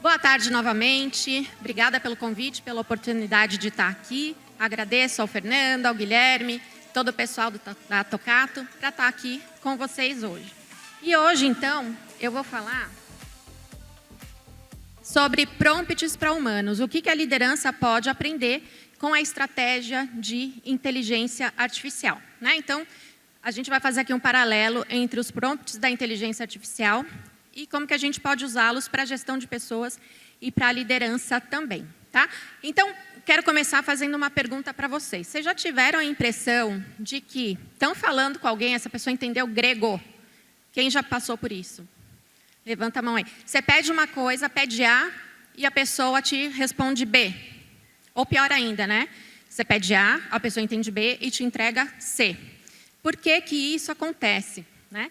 Boa tarde novamente. Obrigada pelo convite, pela oportunidade de estar aqui. Agradeço ao Fernando, ao Guilherme, todo o pessoal da Tocato, para estar aqui com vocês hoje. E hoje, então, eu vou falar sobre prompts para humanos. O que a liderança pode aprender com a estratégia de inteligência artificial, né? Então, a gente vai fazer aqui um paralelo entre os prompts da inteligência artificial e como que a gente pode usá-los para a gestão de pessoas e para a liderança também, tá? Então, quero começar fazendo uma pergunta para vocês. Vocês já tiveram a impressão de que estão falando com alguém, essa pessoa entendeu grego? Quem já passou por isso? Levanta a mão aí. Você pede uma coisa, pede A, e a pessoa te responde B. Ou pior ainda, né? Você pede A, a pessoa entende B e te entrega C. Por que que isso acontece, né?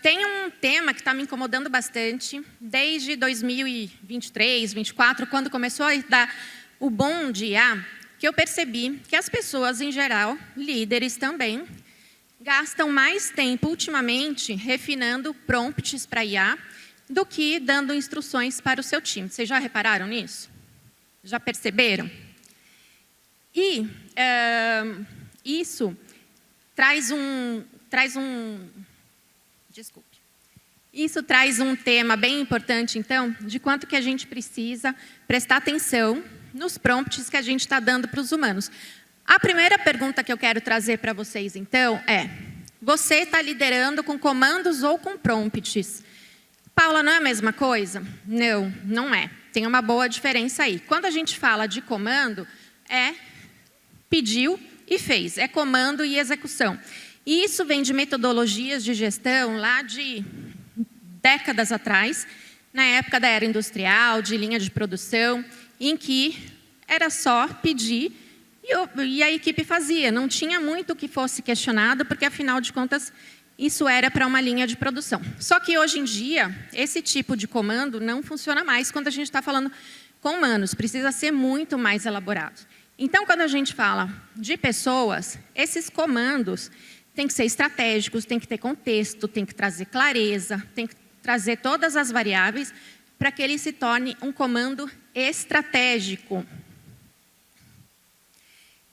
Tem um tema que está me incomodando bastante desde 2023, 2024, quando começou a dar o boom de IA, que eu percebi que as pessoas, em geral, líderes também, gastam mais tempo ultimamente refinando prompts para IA do que dando instruções para o seu time. Vocês já repararam nisso? Já perceberam? E isso traz Isso traz um tema bem importante, então, de quanto que a gente precisa prestar atenção nos prompts que a gente está dando para os humanos. A primeira pergunta que eu quero trazer para vocês, então, é: você está liderando com comandos ou com prompts? Paula, não é a mesma coisa? Não, não é. Tem uma boa diferença aí. Quando a gente fala de comando, é pediu e fez. É comando e execução. E isso vem de metodologias de gestão lá de décadas atrás, na época da era industrial, de linha de produção, em que era só pedir e a equipe fazia. Não tinha muito que fosse questionado, porque, afinal de contas, isso era para uma linha de produção. Só que, hoje em dia, esse tipo de comando não funciona mais quando a gente está falando com humanos. Precisa ser muito mais elaborado. Então, quando a gente fala de pessoas, esses comandos têm que ser estratégicos, tem que ter contexto, tem que trazer clareza, tem que trazer todas as variáveis para que ele se torne um comando estratégico.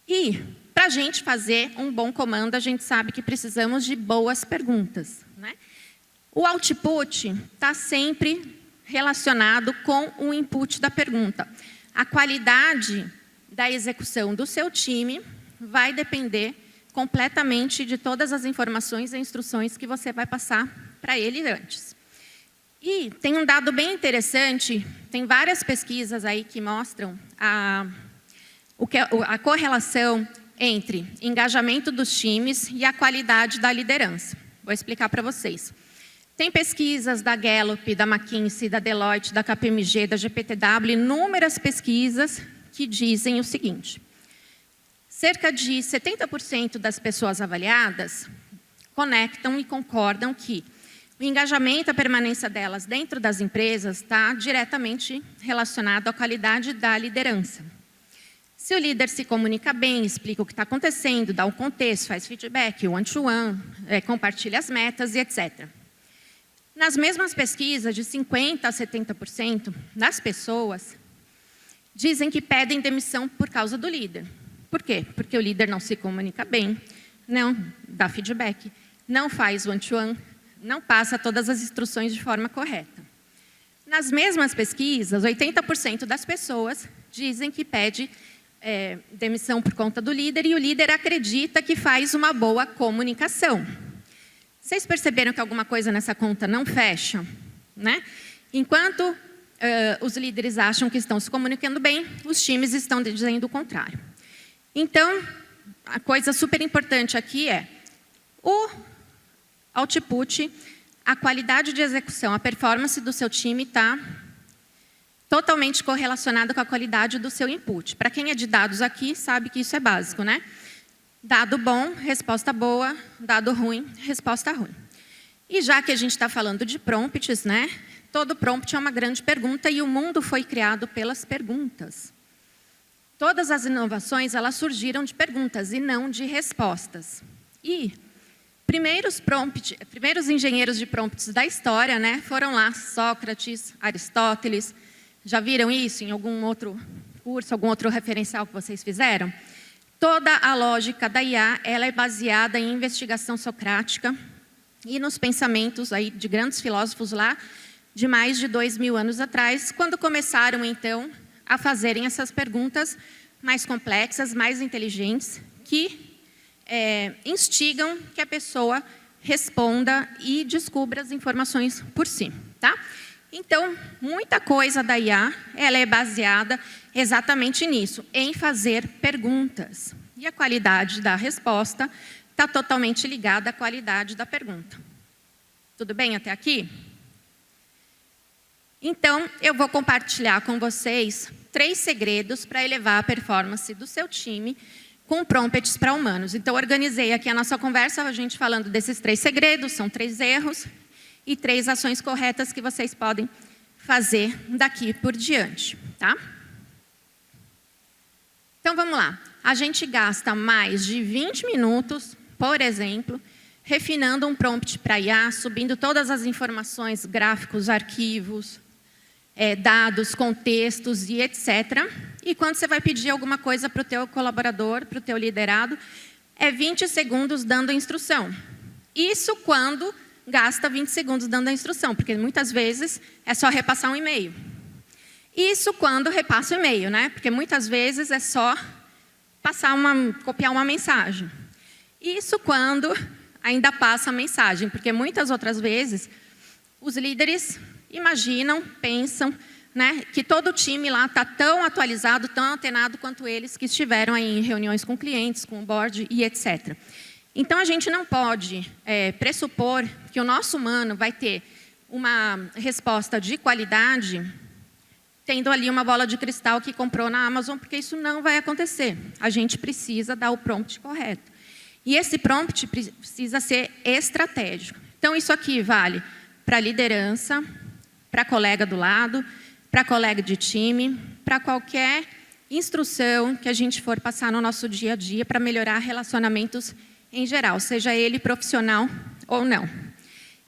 E, para a gente fazer um bom comando, a gente sabe que precisamos de boas perguntas, né? O output está sempre relacionado com o input da pergunta. A qualidade da execução do seu time vai depender completamente de todas as informações e instruções que você vai passar para ele antes. E tem um dado bem interessante, tem várias pesquisas aí que mostram a correlação entre engajamento dos times e a qualidade da liderança. Vou explicar para vocês. Tem pesquisas da Gallup, da McKinsey, da Deloitte, da KPMG, da GPTW, inúmeras pesquisas que dizem o seguinte: cerca de 70% das pessoas avaliadas conectam e concordam que o engajamento, a permanência delas dentro das empresas está diretamente relacionado à qualidade da liderança. Se o líder se comunica bem, explica o que está acontecendo, dá o contexto, faz feedback, one-to-one, compartilha as metas e etc. Nas mesmas pesquisas, de 50% a 70% das pessoas dizem que pedem demissão por causa do líder. Por quê? Porque o líder não se comunica bem, não dá feedback, não faz one-to-one, não passa todas as instruções de forma correta. Nas mesmas pesquisas, 80% das pessoas dizem que pede demissão por conta do líder e o líder acredita que faz uma boa comunicação. Vocês perceberam que alguma coisa nessa conta não fecha, né? Enquanto os líderes acham que estão se comunicando bem, os times estão dizendo o contrário. Então, a coisa super importante aqui é o output, a qualidade de execução, a performance do seu time está totalmente correlacionada com a qualidade do seu input. Para quem é de dados aqui, sabe que isso é básico, né? Dado bom, resposta boa. Dado ruim, resposta ruim. E já que a gente está falando de prompts, né? Todo prompt é uma grande pergunta e o mundo foi criado pelas perguntas. Todas as inovações, elas surgiram de perguntas e não de respostas. E primeiros engenheiros de prompts da história, né, foram lá Sócrates, Aristóteles. Já viram isso em algum outro curso, algum outro referencial que vocês fizeram? Toda a lógica da IA, ela é baseada em investigação socrática e nos pensamentos aí de grandes filósofos lá de mais de 2000 anos atrás, quando começaram, então, a fazerem essas perguntas mais complexas, mais inteligentes, que instigam que a pessoa responda e descubra as informações por si, tá? Então, muita coisa da IA, ela é baseada exatamente nisso, em fazer perguntas. E a qualidade da resposta está totalmente ligada à qualidade da pergunta. Tudo bem até aqui? Então, eu vou compartilhar com vocês 3 segredos para elevar a performance do seu time com prompts para humanos. Então, organizei aqui a nossa conversa, a gente falando desses 3 segredos, são 3 erros e 3 ações corretas que vocês podem fazer daqui por diante, tá? Então, vamos lá. A gente gasta mais de 20 minutos, por exemplo, refinando um prompt para IA, subindo todas as informações, gráficos, arquivos, dados, contextos e etc. E quando você vai pedir alguma coisa para o teu colaborador, para o teu liderado, é 20 segundos dando a instrução. Isso quando gasta 20 segundos dando a instrução, porque muitas vezes é só repassar um e-mail. Isso quando repassa o e-mail, né? Porque muitas vezes é só copiar uma mensagem. Isso quando ainda passa a mensagem, porque muitas outras vezes os líderes imaginam, pensam, né, que todo o time lá está tão atualizado, tão antenado quanto eles que estiveram aí em reuniões com clientes, com o board e etc. Então, a gente não pode pressupor que o nosso humano vai ter uma resposta de qualidade tendo ali uma bola de cristal que comprou na Amazon, porque isso não vai acontecer. A gente precisa dar o prompt correto. E esse prompt precisa ser estratégico. Então, isso aqui vale para liderança, para colega do lado, para colega de time, para qualquer instrução que a gente for passar no nosso dia a dia para melhorar relacionamentos em geral, seja ele profissional ou não.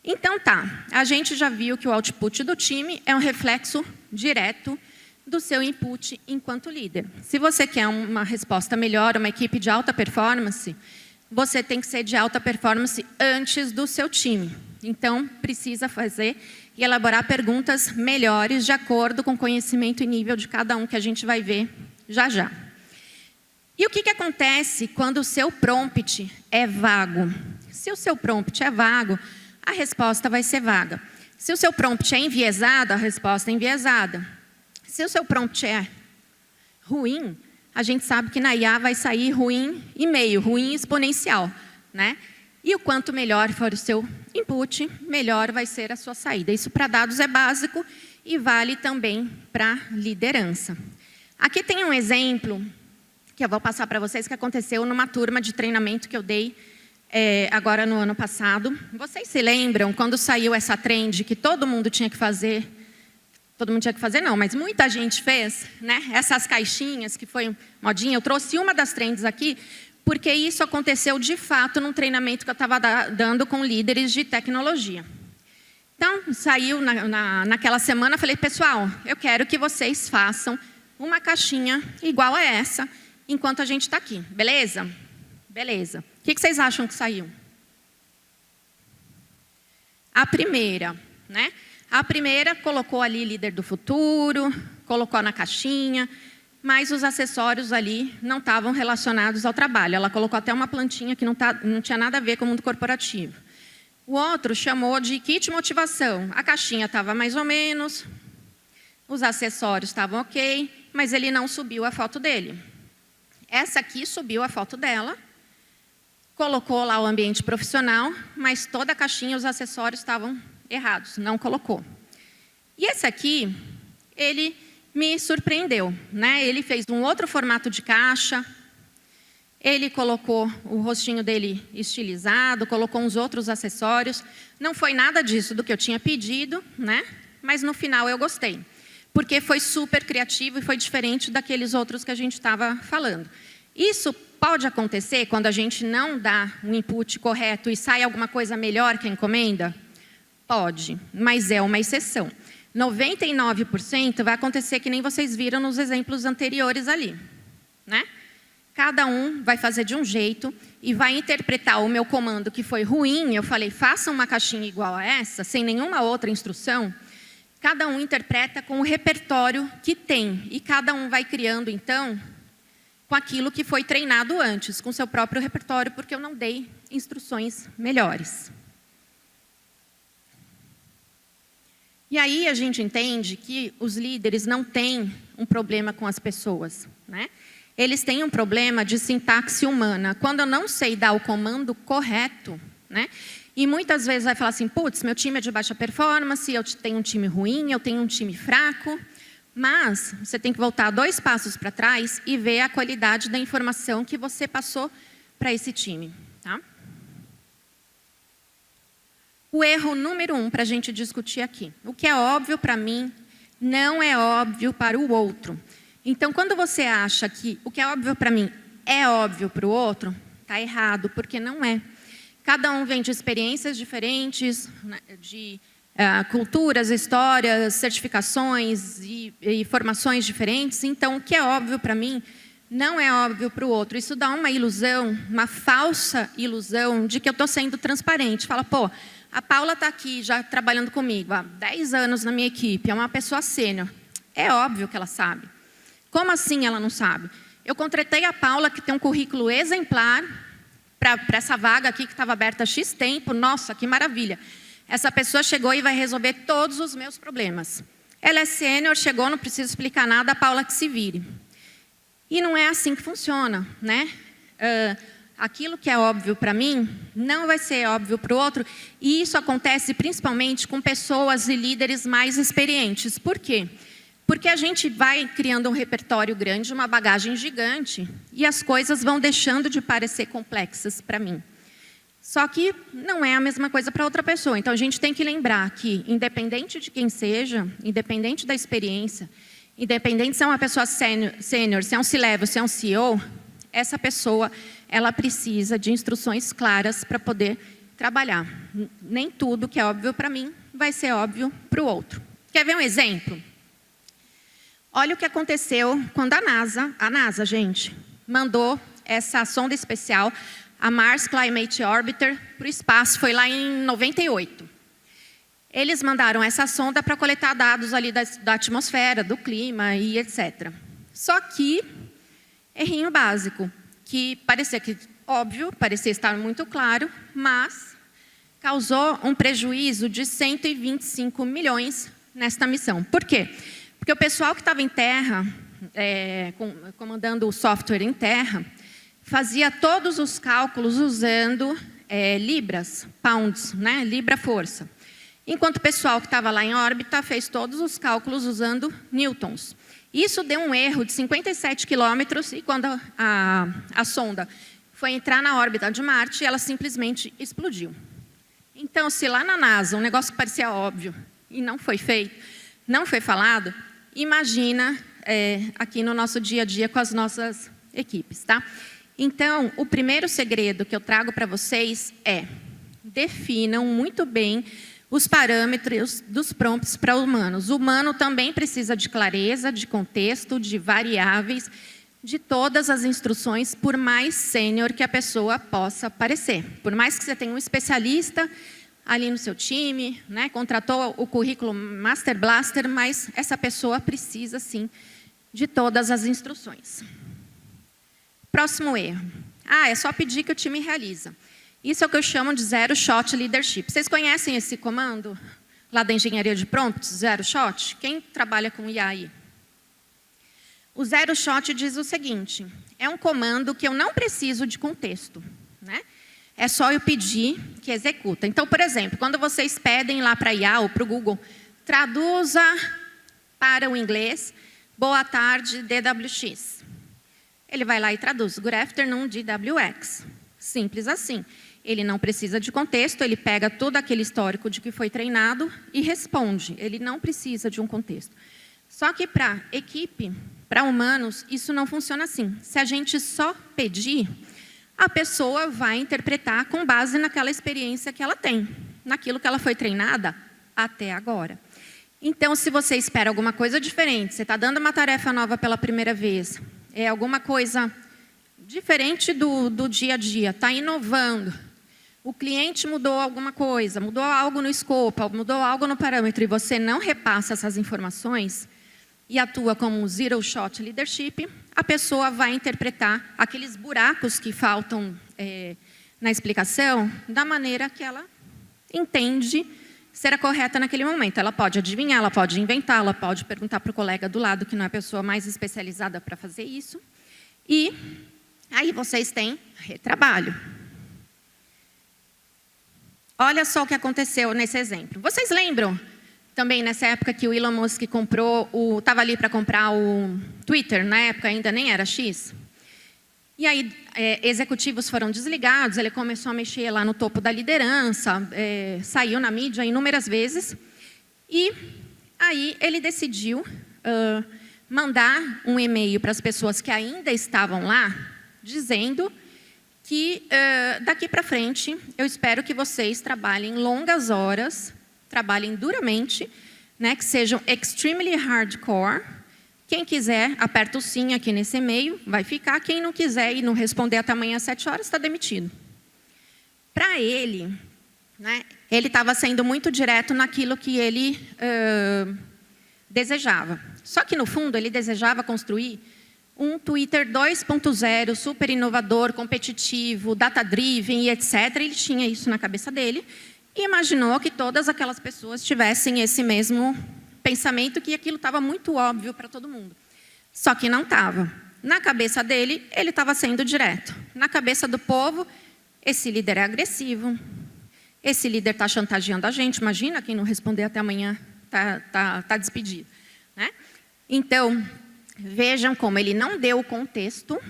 Então tá, a gente já viu que o output do time é um reflexo direto do seu input enquanto líder. Se você quer uma resposta melhor, uma equipe de alta performance, você tem que ser de alta performance antes do seu time. Então, precisa fazer e elaborar perguntas melhores de acordo com o conhecimento e nível de cada um, que a gente vai ver já já. E o que acontece quando o seu prompt é vago? Se o seu prompt é vago, a resposta vai ser vaga. Se o seu prompt é enviesado, a resposta é enviesada. Se o seu prompt é ruim, a gente sabe que na IA vai sair ruim e meio, ruim exponencial, né? E o quanto melhor for o seu input, melhor vai ser a sua saída. Isso para dados é básico e vale também para liderança. Aqui tem um exemplo que eu vou passar para vocês que aconteceu numa turma de treinamento que eu dei agora no ano passado. Vocês se lembram quando saiu essa trend que todo mundo tinha que fazer? Todo mundo tinha que fazer não, mas muita gente fez, né? Essas caixinhas que foi modinha. Eu trouxe uma das trends aqui, porque isso aconteceu de fato num treinamento que eu estava dando com líderes de tecnologia. Então, saiu naquela semana, falei, pessoal, eu quero que vocês façam uma caixinha igual a essa, enquanto a gente está aqui, beleza? Beleza. O que vocês acham que saiu? A primeira, né? A primeira colocou ali líder do futuro, colocou na caixinha, mas os acessórios ali não estavam relacionados ao trabalho. Ela colocou até uma plantinha que não tinha nada a ver com o mundo corporativo. O outro chamou de kit motivação. A caixinha estava mais ou menos, os acessórios estavam ok, mas ele não subiu a foto dele. Essa aqui subiu a foto dela, colocou lá o ambiente profissional, mas toda a caixinha, os acessórios estavam errados, não colocou. E esse aqui, ele me surpreendeu, né? Ele fez um outro formato de caixa, ele colocou o rostinho dele estilizado, colocou uns outros acessórios. Não foi nada disso do que eu tinha pedido, né? Mas no final eu gostei, porque foi super criativo e foi diferente daqueles outros que a gente estava falando. Isso Pode acontecer quando a gente não dá um input correto e sai alguma coisa melhor que a encomenda? Pode, mas é uma exceção. 99% vai acontecer que nem vocês viram nos exemplos anteriores ali, né? Cada um vai fazer de um jeito e vai interpretar o meu comando que foi ruim. Eu falei, faça uma caixinha igual a essa, sem nenhuma outra instrução. Cada um interpreta com o repertório que tem. E cada um vai criando, então, com aquilo que foi treinado antes, com seu próprio repertório, porque eu não dei instruções melhores. E aí a gente entende que os líderes não têm um problema com as pessoas, né? Eles têm um problema de sintaxe humana. Quando eu não sei dar o comando correto, né? E muitas vezes vai falar assim, putz, meu time é de baixa performance, eu tenho um time ruim, eu tenho um time fraco. Mas você tem que voltar 2 passos para trás e ver a qualidade da informação que você passou para esse time, tá? O erro número 1 para a gente discutir aqui. O que é óbvio para mim não é óbvio para o outro. Então, quando você acha que o que é óbvio para mim é óbvio para o outro, está errado, porque não é. Cada um vem de experiências diferentes, de culturas, histórias, certificações e formações diferentes. Então, o que é óbvio para mim não é óbvio para o outro. Isso dá uma ilusão, uma falsa ilusão de que eu estou sendo transparente. Fala, pô, a Paula está aqui já trabalhando comigo há 10 anos na minha equipe, é uma pessoa sênior. É óbvio que ela sabe. Como assim ela não sabe? Eu contratei a Paula, que tem um currículo exemplar, para essa vaga aqui que estava aberta há X tempo. Nossa, que maravilha. Essa pessoa chegou e vai resolver todos os meus problemas. Ela é sênior, chegou, não preciso explicar nada, a Paula que se vire. E não é assim que funciona, né? Aquilo que é óbvio para mim, não vai ser óbvio para o outro. E isso acontece principalmente com pessoas e líderes mais experientes. Por quê? Porque a gente vai criando um repertório grande, uma bagagem gigante, e as coisas vão deixando de parecer complexas para mim. Só que não é a mesma coisa para outra pessoa. Então, a gente tem que lembrar que, independente de quem seja, independente da experiência, independente se é uma pessoa sênior, se é um C-level, se é um CEO, essa pessoa, ela precisa de instruções claras para poder trabalhar. Nem tudo que é óbvio para mim vai ser óbvio para o outro. Quer ver um exemplo? Olha o que aconteceu quando a NASA, gente, mandou essa sonda especial, a Mars Climate Orbiter, para o espaço. Foi lá em 98. Eles mandaram essa sonda para coletar dados ali da atmosfera, do clima e etc. Só que, errinho básico, que parecia que, óbvio, parecia estar muito claro, mas causou um prejuízo de 125 milhões nesta missão. Por quê? Porque o pessoal que estava em terra, comandando o software em terra, fazia todos os cálculos usando libras, pounds, né? Libra força. Enquanto o pessoal que estava lá em órbita fez todos os cálculos usando newtons. Isso deu um erro de 57 quilômetros e quando a sonda foi entrar na órbita de Marte, ela simplesmente explodiu. Então, se lá na NASA um negócio que parecia óbvio e não foi feito, não foi falado, imagina aqui no nosso dia a dia com as nossas equipes, tá? Então, o primeiro segredo que eu trago para vocês é: definam muito bem os parâmetros dos prompts para humanos. O humano também precisa de clareza, de contexto, de variáveis, de todas as instruções, por mais sênior que a pessoa possa parecer. Por mais que você tenha um especialista ali no seu time, né, contratou o currículo Master Blaster, mas essa pessoa precisa, sim, de todas as instruções. Próximo erro. É só pedir que o time realiza. Isso é o que eu chamo de Zero Shot Leadership. Vocês conhecem esse comando lá da engenharia de prompts, Zero Shot? Quem trabalha com IA aí? O Zero Shot diz o seguinte: é um comando que eu não preciso de contexto, né? É só eu pedir que executa. Então, por exemplo, quando vocês pedem lá para a IA ou para o Google, traduza para o inglês, boa tarde, DWX. Ele vai lá e traduz, good afternoon, DWX. Simples assim. Ele não precisa de contexto, ele pega todo aquele histórico de que foi treinado e responde. Ele não precisa de um contexto. Só que para equipe, para humanos, isso não funciona assim. Se a gente só pedir, a pessoa vai interpretar com base naquela experiência que ela tem, naquilo que ela foi treinada até agora. Então, se você espera alguma coisa diferente, você está dando uma tarefa nova pela primeira vez, é alguma coisa diferente do dia a dia, está inovando, o cliente mudou alguma coisa, mudou algo no escopo, mudou algo no parâmetro, e você não repassa essas informações e atua como um zero shot leadership, a pessoa vai interpretar aqueles buracos que faltam na explicação da maneira que ela entende ser a correta naquele momento. Ela pode adivinhar, ela pode inventar, ela pode perguntar para o colega do lado, que não é a pessoa mais especializada para fazer isso. E aí vocês têm retrabalho. Olha só o que aconteceu nesse exemplo. Vocês lembram também nessa época que o Elon Musk estava ali para comprar o Twitter, na época ainda nem era X? E aí executivos foram desligados, ele começou a mexer lá no topo da liderança, saiu na mídia inúmeras vezes, e aí ele decidiu mandar um e-mail para as pessoas que ainda estavam lá, dizendo que daqui para frente eu espero que vocês trabalhem longas horas, trabalhem duramente, né, que sejam extremely hardcore. Quem quiser, aperta o sim aqui nesse e-mail, vai ficar. Quem não quiser e não responder até amanhã às 7 horas, está demitido. Para ele, né, ele estava sendo muito direto naquilo que ele desejava. Só que, no fundo, ele desejava construir um Twitter 2.0, super inovador, competitivo, data-driven e etc. Ele tinha isso na cabeça dele e imaginou que todas aquelas pessoas tivessem esse mesmo pensamento, que aquilo estava muito óbvio para todo mundo. Só que não estava. Na cabeça dele, ele estava sendo direto. Na cabeça do povo, esse líder é agressivo, esse líder está chantageando a gente, imagina, quem não responder até amanhã está despedido, né? Então, vejam como ele não deu o contexto,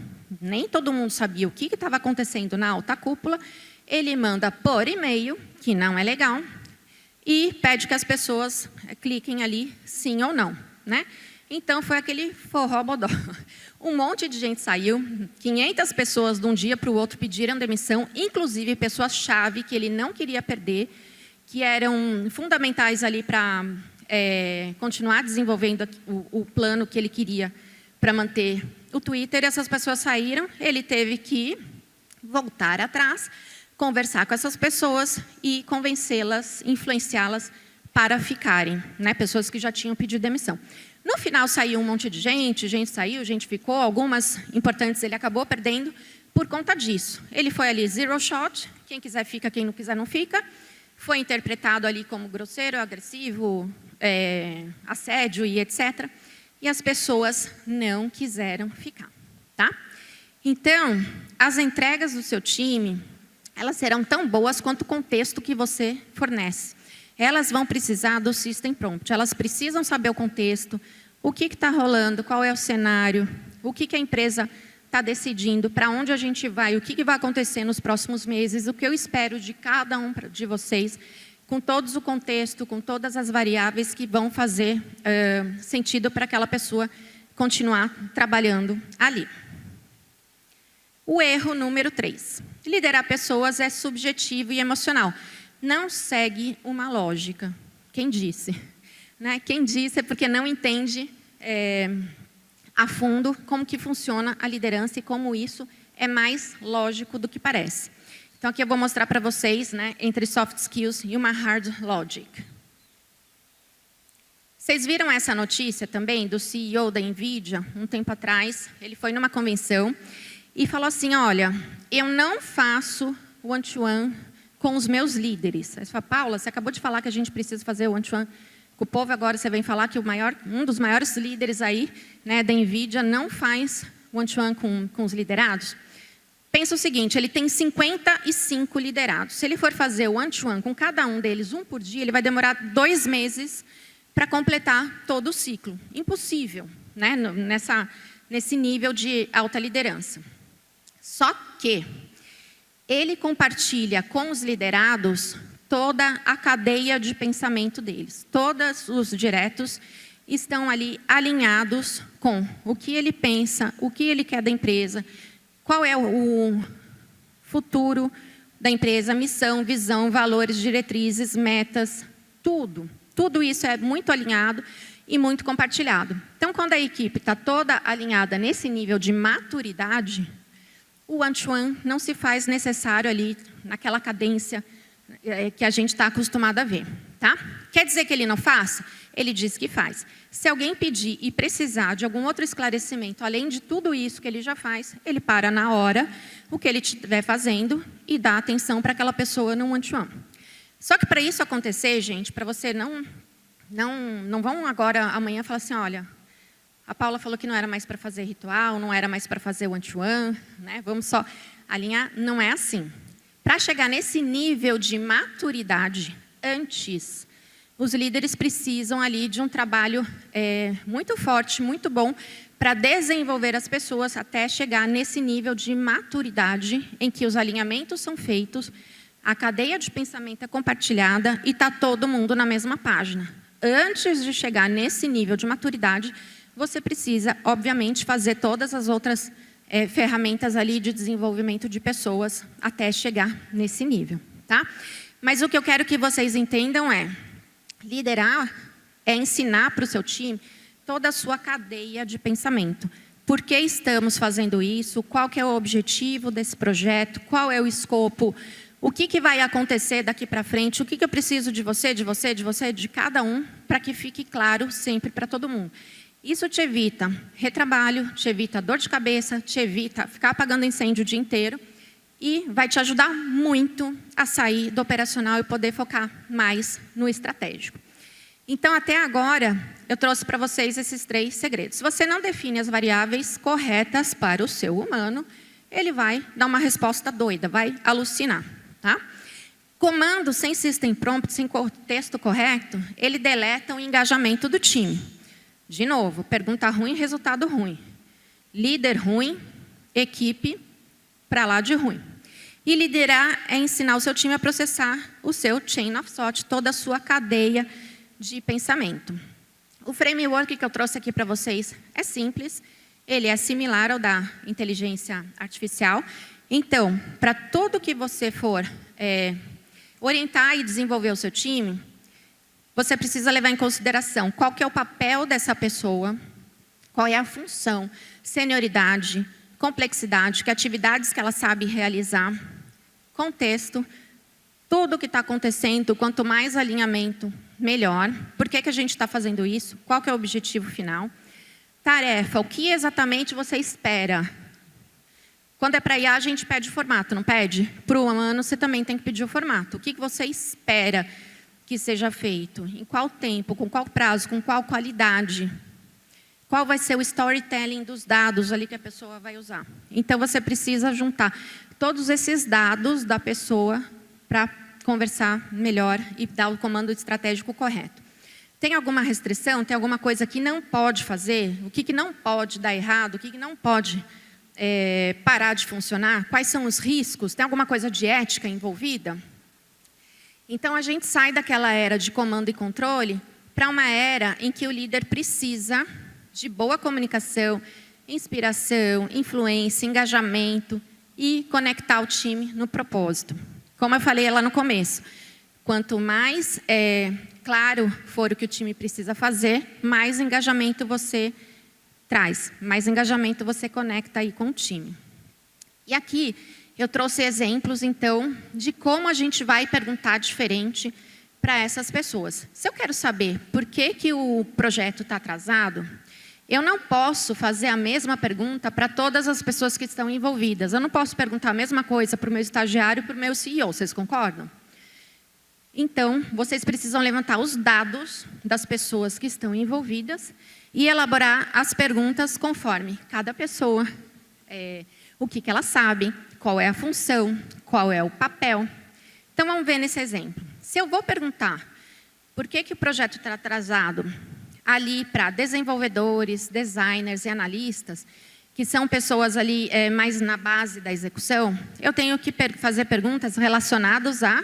nem todo mundo sabia o que estava acontecendo na alta cúpula, ele manda por e-mail, que não é legal, e pede que as pessoas cliquem ali sim ou não, né? Então, foi aquele forró-bodó. Um monte de gente saiu, 500 pessoas de um dia para o outro pediram demissão, inclusive pessoas-chave que ele não queria perder, que eram fundamentais ali para continuar desenvolvendo o plano que ele queria para manter o Twitter. E essas pessoas saíram, ele teve que voltar atrás, conversar com essas pessoas e convencê-las, influenciá-las para ficarem, né? Pessoas que já tinham pedido demissão. No final saiu um monte de gente saiu, gente ficou, algumas importantes ele acabou perdendo por conta disso. Ele foi ali zero shot, quem quiser fica, quem não quiser não fica. Foi interpretado ali como grosseiro, agressivo, assédio e etc. E as pessoas não quiseram ficar, tá? Então, as entregas do seu time, elas serão tão boas quanto o contexto que você fornece. Elas vão precisar do System Prompt, elas precisam saber o contexto, o que está rolando, qual é o cenário, o que a empresa está decidindo, para onde a gente vai, o que vai acontecer nos próximos meses, o que eu espero de cada um de vocês, com todo o contexto, com todas as variáveis que vão fazer sentido para aquela pessoa continuar trabalhando ali. O erro número 3. Liderar pessoas é subjetivo e emocional. Não segue uma lógica. Quem disse? Né? Quem disse é porque não entende a fundo como que funciona a liderança e como isso é mais lógico do que parece. Então, aqui eu vou mostrar para vocês, né, entre soft skills e uma hard logic. Vocês viram essa notícia também do CEO da NVIDIA, um tempo atrás? Ele foi numa convenção e falou assim, olha, eu não faço one-to-one com os meus líderes. Aí você fala, Paula, você acabou de falar que a gente precisa fazer one-to-one com o povo, agora você vem falar que um dos maiores líderes aí, né, da NVIDIA não faz one-to-one com os liderados. Pensa o seguinte, ele tem 55 liderados. Se ele for fazer o one-to-one com cada um deles, um por dia, ele vai demorar 2 meses para completar todo o ciclo. Impossível, né, nesse nível de alta liderança. Só que ele compartilha com os liderados toda a cadeia de pensamento deles, todos os diretos estão ali alinhados com o que ele pensa, o que ele quer da empresa, qual é o futuro da empresa, missão, visão, valores, diretrizes, metas, tudo. Tudo isso é muito alinhado e muito compartilhado. Então, quando a equipe está toda alinhada nesse nível de maturidade, o one-to-one não se faz necessário ali naquela cadência que a gente está acostumado a ver. Tá? Quer dizer que ele não faça? Ele diz que faz. Se alguém pedir e precisar de algum outro esclarecimento, além de tudo isso que ele já faz, ele para na hora o que ele estiver fazendo e dá atenção para aquela pessoa no one-to-one. Só que para isso acontecer, gente, para você não vão agora, amanhã, falar assim, olha, a Paula falou que não era mais para fazer ritual, não era mais para fazer one-to-one, né? Vamos só alinhar. Não é assim. Para chegar nesse nível de maturidade, antes, os líderes precisam ali de um trabalho muito forte, muito bom, para desenvolver as pessoas até chegar nesse nível de maturidade em que os alinhamentos são feitos, a cadeia de pensamento é compartilhada e está todo mundo na mesma página. Antes de chegar nesse nível de maturidade, você precisa, obviamente, fazer todas as outras ferramentas ali de desenvolvimento de pessoas até chegar nesse nível, tá? Mas o que eu quero que vocês entendam é, liderar é ensinar para o seu time toda a sua cadeia de pensamento. Por que estamos fazendo isso? Qual que é o objetivo desse projeto? Qual é o escopo? O que vai acontecer daqui para frente? O que eu preciso de você, de você, de você, de cada um, para que fique claro sempre para todo mundo. Isso te evita retrabalho, te evita dor de cabeça, te evita ficar apagando incêndio o dia inteiro e vai te ajudar muito a sair do operacional e poder focar mais no estratégico. Então, até agora, eu trouxe para vocês esses 3 segredos. Se você não define as variáveis corretas para o seu humano, ele vai dar uma resposta doida, vai alucinar. Tá? Comando sem system prompt, sem contexto correto, ele deleta o engajamento do time. De novo, pergunta ruim, resultado ruim. Líder ruim, equipe para lá de ruim. E liderar é ensinar o seu time a processar o seu chain of thought, toda a sua cadeia de pensamento. O framework que eu trouxe aqui para vocês é simples, ele é similar ao da inteligência artificial. Então, para tudo que você for orientar e desenvolver o seu time, você precisa levar em consideração qual que é o papel dessa pessoa, qual é a função, senioridade, complexidade, que atividades que ela sabe realizar, contexto, tudo o que está acontecendo, quanto mais alinhamento, melhor. Por que a gente está fazendo isso? Qual que é o objetivo final? Tarefa, o que exatamente você espera? Quando é para IA, a gente pede o formato, não pede? Para o humano, você também tem que pedir o formato. O que você espera que seja feito? Em qual tempo? Com qual prazo? Com qual qualidade? Qual vai ser o storytelling dos dados ali que a pessoa vai usar? Então, você precisa juntar todos esses dados da pessoa para conversar melhor e dar o comando estratégico correto. Tem alguma restrição? Tem alguma coisa que não pode fazer? O que não pode dar errado? O que não pode parar de funcionar? Quais são os riscos? Tem alguma coisa de ética envolvida? Então, a gente sai daquela era de comando e controle para uma era em que o líder precisa de boa comunicação, inspiração, influência, engajamento e conectar o time no propósito. Como eu falei lá no começo, quanto mais claro for o que o time precisa fazer, mais engajamento você traz, mais engajamento você conecta aí com o time. E aqui eu trouxe exemplos, então, de como a gente vai perguntar diferente para essas pessoas. Se eu quero saber por que o projeto está atrasado, eu não posso fazer a mesma pergunta para todas as pessoas que estão envolvidas. Eu não posso perguntar a mesma coisa para o meu estagiário e para o meu CEO, vocês concordam? Então, vocês precisam levantar os dados das pessoas que estão envolvidas e elaborar as perguntas conforme cada pessoa, o que ela sabe, qual é a função, qual é o papel. Então, vamos ver nesse exemplo. Se eu vou perguntar por que o projeto está atrasado ali para desenvolvedores, designers e analistas, que são pessoas ali mais na base da execução, eu tenho que fazer perguntas relacionadas a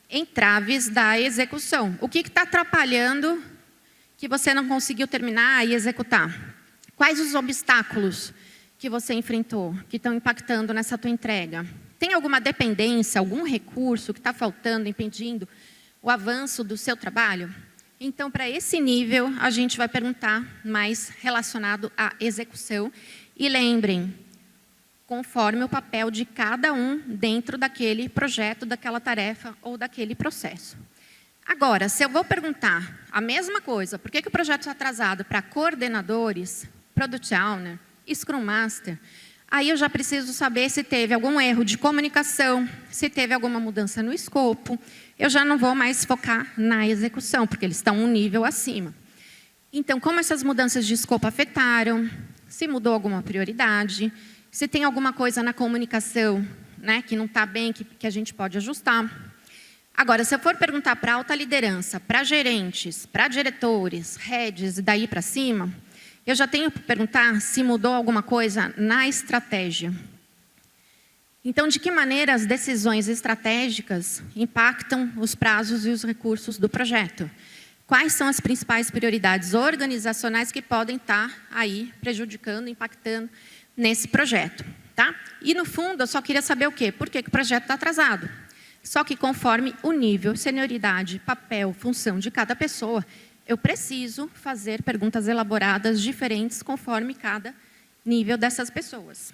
entraves da execução. O que está atrapalhando que você não conseguiu terminar e executar? Quais os obstáculos que você enfrentou, que estão impactando nessa tua entrega? Tem alguma dependência, algum recurso que está faltando, impedindo o avanço do seu trabalho? Então, para esse nível, a gente vai perguntar mais relacionado à execução. E lembrem, conforme o papel de cada um dentro daquele projeto, daquela tarefa ou daquele processo. Agora, se eu vou perguntar a mesma coisa, por que o projeto está atrasado para coordenadores, Product Owner, Scrum Master, aí eu já preciso saber se teve algum erro de comunicação, se teve alguma mudança no escopo. Eu já não vou mais focar na execução, porque eles estão um nível acima. Então, como essas mudanças de escopo afetaram, se mudou alguma prioridade, se tem alguma coisa na comunicação, né, que não está bem, que a gente pode ajustar. Agora, se eu for perguntar para alta liderança, para gerentes, para diretores, heads e daí para cima, eu já tenho que perguntar se mudou alguma coisa na estratégia. Então, de que maneira as decisões estratégicas impactam os prazos e os recursos do projeto? Quais são as principais prioridades organizacionais que podem estar aí prejudicando, impactando nesse projeto? Tá? E, no fundo, eu só queria saber o quê? Por que o projeto está atrasado? Só que conforme o nível, senioridade, papel, função de cada pessoa, eu preciso fazer perguntas elaboradas diferentes conforme cada nível dessas pessoas.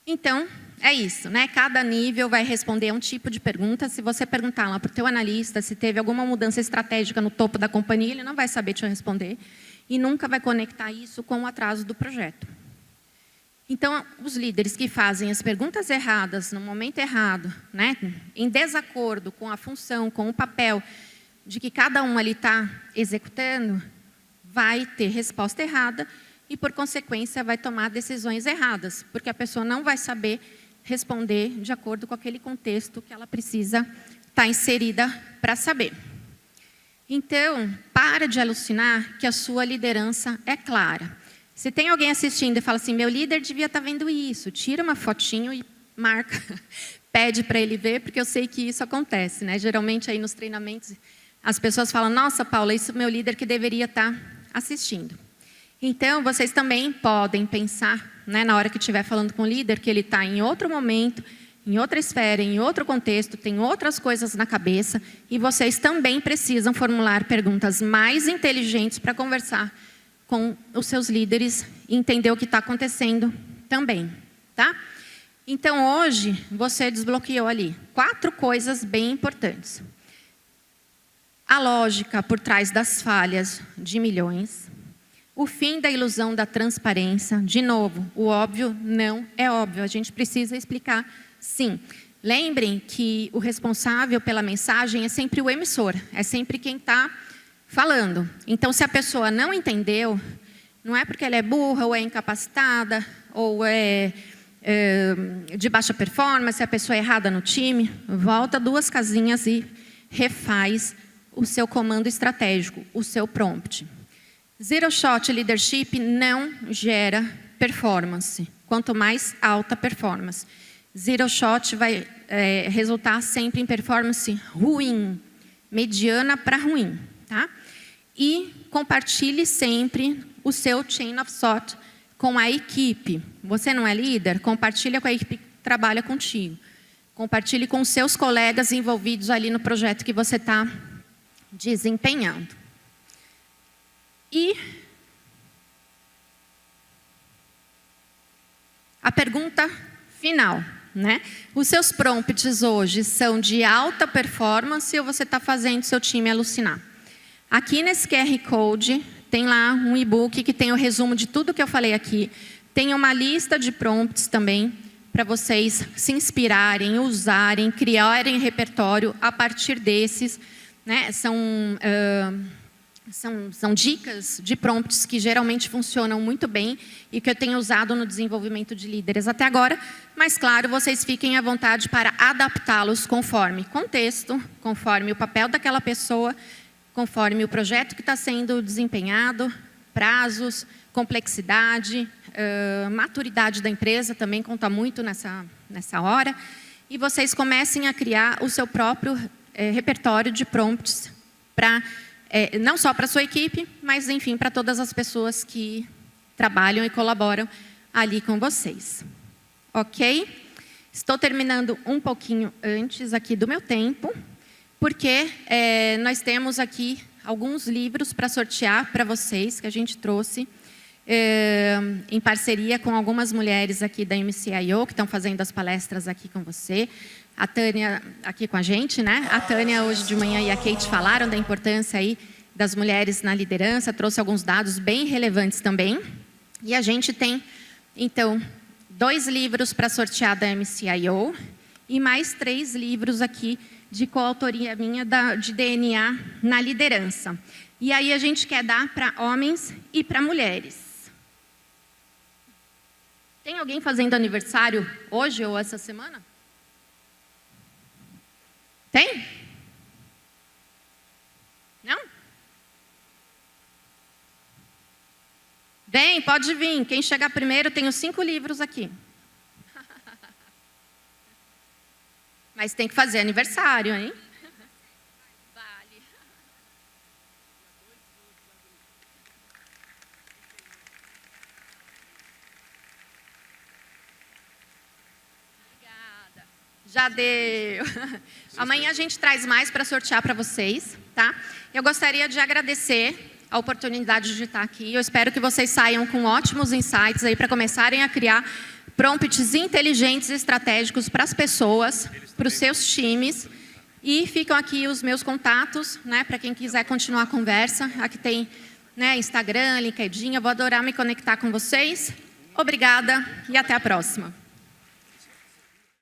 Então, é isso, né? Cada nível vai responder a um tipo de pergunta. Se você perguntar lá para o teu analista se teve alguma mudança estratégica no topo da companhia, ele não vai saber te responder e nunca vai conectar isso com o atraso do projeto. Então, os líderes que fazem as perguntas erradas no momento errado, né, em desacordo com a função, com o papel de que cada um ali está executando, vai ter resposta errada e, por consequência, vai tomar decisões erradas, porque a pessoa não vai saber responder de acordo com aquele contexto que ela precisa estar inserida para saber. Então, para de alucinar que a sua liderança é clara. Se tem alguém assistindo e fala assim, meu líder devia estar vendo isso, tira uma fotinho e marca, pede para ele ver, porque eu sei que isso acontece, né? Geralmente aí nos treinamentos as pessoas falam, nossa, Paula, isso é meu líder que deveria estar assistindo. Então, vocês também podem pensar, né, na hora que estiver falando com o líder, que ele está em outro momento, em outra esfera, em outro contexto, tem outras coisas na cabeça, e vocês também precisam formular perguntas mais inteligentes para conversar com os seus líderes e entender o que está acontecendo também, tá? Então, hoje, você desbloqueou ali 4 coisas bem importantes. A lógica por trás das falhas de milhões, o fim da ilusão da transparência, de novo, o óbvio não é óbvio, a gente precisa explicar sim. Lembrem que o responsável pela mensagem é sempre o emissor, é sempre quem está falando. Então, se a pessoa não entendeu, não é porque ela é burra, ou é incapacitada, ou é de baixa performance, a pessoa é errada no time, volta 2 casinhas e refaz o seu comando estratégico, o seu prompt. Zero Shot Leadership não gera performance, quanto mais alta performance. Zero Shot vai resultar sempre em performance ruim, mediana para ruim, tá? E compartilhe sempre o seu chain of thought com a equipe. Você não é líder? Compartilha com a equipe que trabalha contigo. Compartilhe com os seus colegas envolvidos ali no projeto que você está desempenhando. E a pergunta final, né? Os seus prompts hoje são de alta performance ou você está fazendo seu time alucinar? Aqui nesse QR Code tem lá um e-book que tem o resumo de tudo que eu falei aqui. Tem uma lista de prompts também para vocês se inspirarem, usarem, criarem repertório a partir desses, né? São dicas de prompts que geralmente funcionam muito bem e que eu tenho usado no desenvolvimento de líderes até agora, mas claro, vocês fiquem à vontade para adaptá-los conforme contexto, conforme o papel daquela pessoa, conforme o projeto que está sendo desempenhado, prazos, complexidade, maturidade da empresa também conta muito nessa hora. E vocês comecem a criar o seu próprio repertório de prompts para não só para a sua equipe, mas, enfim, para todas as pessoas que trabalham e colaboram ali com vocês. Ok? Estou terminando um pouquinho antes aqui do meu tempo, porque nós temos aqui alguns livros para sortear para vocês, que a gente trouxe em parceria com algumas mulheres aqui da MCIO, que estão fazendo as palestras aqui com você. A Tânia aqui com a gente, né? A Tânia hoje de manhã e a Kate falaram da importância aí das mulheres na liderança, trouxe alguns dados bem relevantes também. E a gente tem, então, 2 livros para sortear da MCIO e mais 3 livros aqui de coautoria minha de DNA na liderança. E aí a gente quer dar para homens e para mulheres. Tem alguém fazendo aniversário hoje ou essa semana? Tem? Não? Vem, pode vir. Quem chegar primeiro, tenho 5 livros aqui. Mas tem que fazer aniversário, hein? Vale. Obrigada. Já deu. Amanhã a gente traz mais para sortear para vocês, tá? Eu gostaria de agradecer a oportunidade de estar aqui. Eu espero que vocês saiam com ótimos insights aí para começarem a criar prompts inteligentes e estratégicos para as pessoas, para os seus times. E ficam aqui os meus contatos, né, para quem quiser continuar a conversa. Aqui tem, né, Instagram, LinkedIn. Eu vou adorar me conectar com vocês. Obrigada e até a próxima.